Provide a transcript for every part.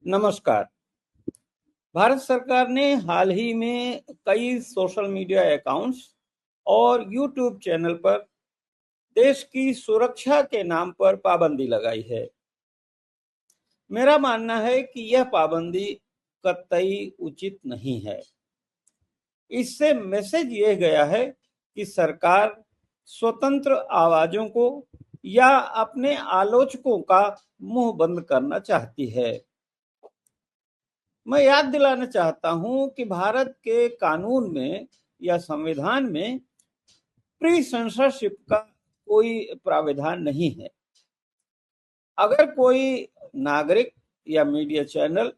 नमस्कार। भारत सरकार ने हाल ही में कई सोशल मीडिया अकाउंट्स और यूट्यूब चैनल पर देश की सुरक्षा के नाम पर पाबंदी लगाई है। मेरा मानना है कि यह पाबंदी कतई उचित नहीं है। इससे मैसेज यह गया है कि सरकार स्वतंत्र आवाजों को या अपने आलोचकों का मुंह बंद करना चाहती है। मैं याद दिलाना चाहता हूं कि भारत के कानून में या संविधान में प्री सेंसरशिप का कोई प्राविधान नहीं है। अगर कोई नागरिक या मीडिया चैनल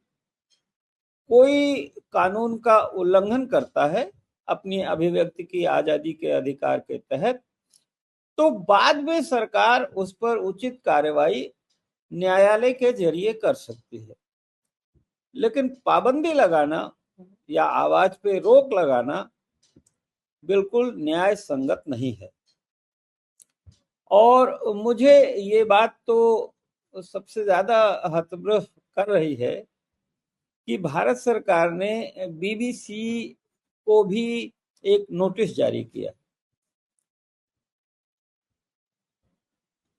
कोई कानून का उल्लंघन करता है अपनी अभिव्यक्ति की आजादी के अधिकार के तहत, तो बाद में सरकार उस पर उचित कार्रवाई न्यायालय के जरिए कर सकती है। लेकिन पाबंदी लगाना या आवाज पे रोक लगाना बिल्कुल न्याय संगत नहीं है। और मुझे ये बात तो सबसे ज्यादा हतप्रभ कर रही है कि भारत सरकार ने बीबीसी को भी एक नोटिस जारी किया।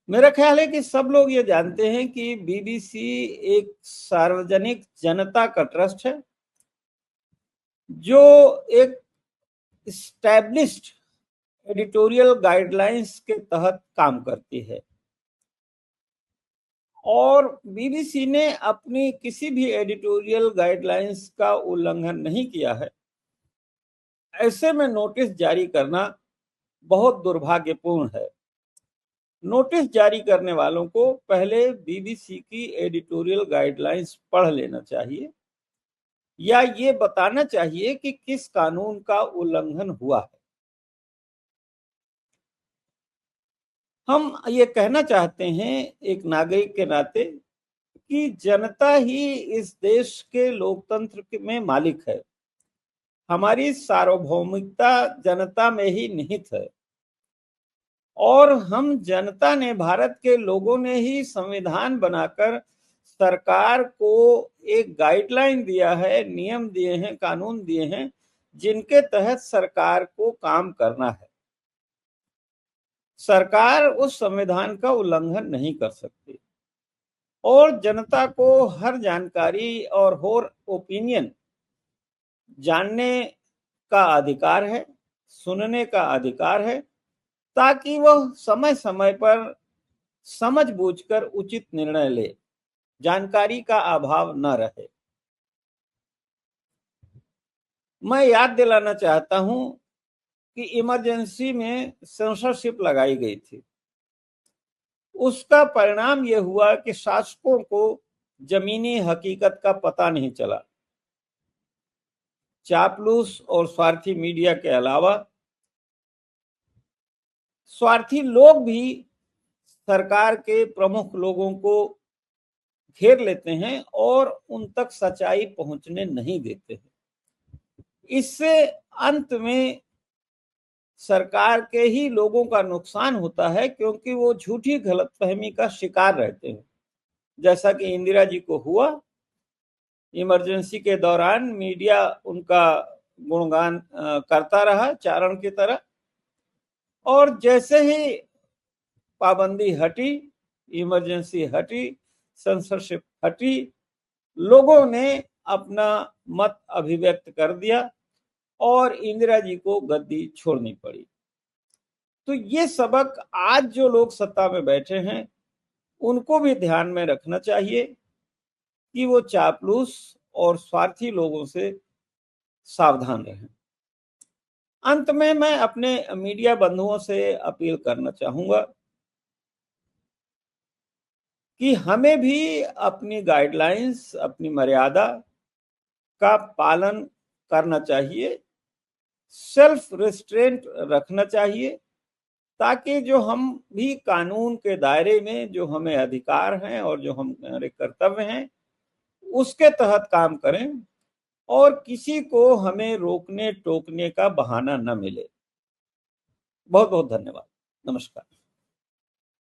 मेरा ख्याल है कि सब लोग ये जानते हैं कि बीबीसी एक सार्वजनिक जनता का ट्रस्ट है जो एक एस्टैब्लिश्ड एडिटोरियल गाइडलाइंस के तहत काम करती है और बीबीसी ने अपनी किसी भी एडिटोरियल गाइडलाइंस का उल्लंघन नहीं किया है। ऐसे में नोटिस जारी करना बहुत दुर्भाग्यपूर्ण है। नोटिस जारी करने वालों को पहले बीबीसी की एडिटोरियल गाइडलाइंस पढ़ लेना चाहिए या ये बताना चाहिए कि किस कानून का उल्लंघन हुआ है। हम ये कहना चाहते हैं एक नागरिक के नाते कि जनता ही इस देश के लोकतंत्र में मालिक है। हमारी सार्वभौमिकता जनता में ही निहित है और हम जनता ने, भारत के लोगों ने ही संविधान बनाकर सरकार को एक गाइडलाइन दिया है, नियम दिए हैं, कानून दिए हैं जिनके तहत सरकार को काम करना है। सरकार उस संविधान का उल्लंघन नहीं कर सकती और जनता को हर जानकारी और हर ओपिनियन जानने का अधिकार है, सुनने का अधिकार है, ताकि वह समय समय पर समझ बूझकर उचित निर्णय ले, जानकारी का अभाव न रहे। मैं याद दिलाना चाहता हूं कि इमरजेंसी में सेंसरशिप लगाई गई थी। उसका परिणाम यह हुआ कि शासकों को जमीनी हकीकत का पता नहीं चला। चापलूस और स्वार्थी मीडिया के अलावा स्वार्थी लोग भी सरकार के प्रमुख लोगों को घेर लेते हैं और उन तक सच्चाई पहुंचने नहीं देते हैं। इससे अंत में सरकार के ही लोगों का नुकसान होता है क्योंकि वो झूठी गलतफहमी का शिकार रहते हैं, जैसा कि इंदिरा जी को हुआ। इमरजेंसी के दौरान मीडिया उनका गुणगान करता रहा चारण की तरह, और जैसे ही पाबंदी हटी, इमरजेंसी हटी, सेंसरशिप हटी, लोगों ने अपना मत अभिव्यक्त कर दिया और इंदिरा जी को गद्दी छोड़नी पड़ी। तो ये सबक आज जो लोग सत्ता में बैठे हैं उनको भी ध्यान में रखना चाहिए कि वो चापलूस और स्वार्थी लोगों से सावधान रहें। अंत में मैं अपने मीडिया बंधुओं से अपील करना चाहूंगा कि हमें भी अपनी गाइडलाइंस, अपनी मर्यादा का पालन करना चाहिए, सेल्फ रिस्ट्रेंट रखना चाहिए, ताकि जो हम भी कानून के दायरे में जो हमें अधिकार हैं और जो हमारे कर्तव्य हैं उसके तहत काम करें और किसी को हमें रोकने टोकने का बहाना न मिले। बहुत बहुत धन्यवाद। नमस्कार।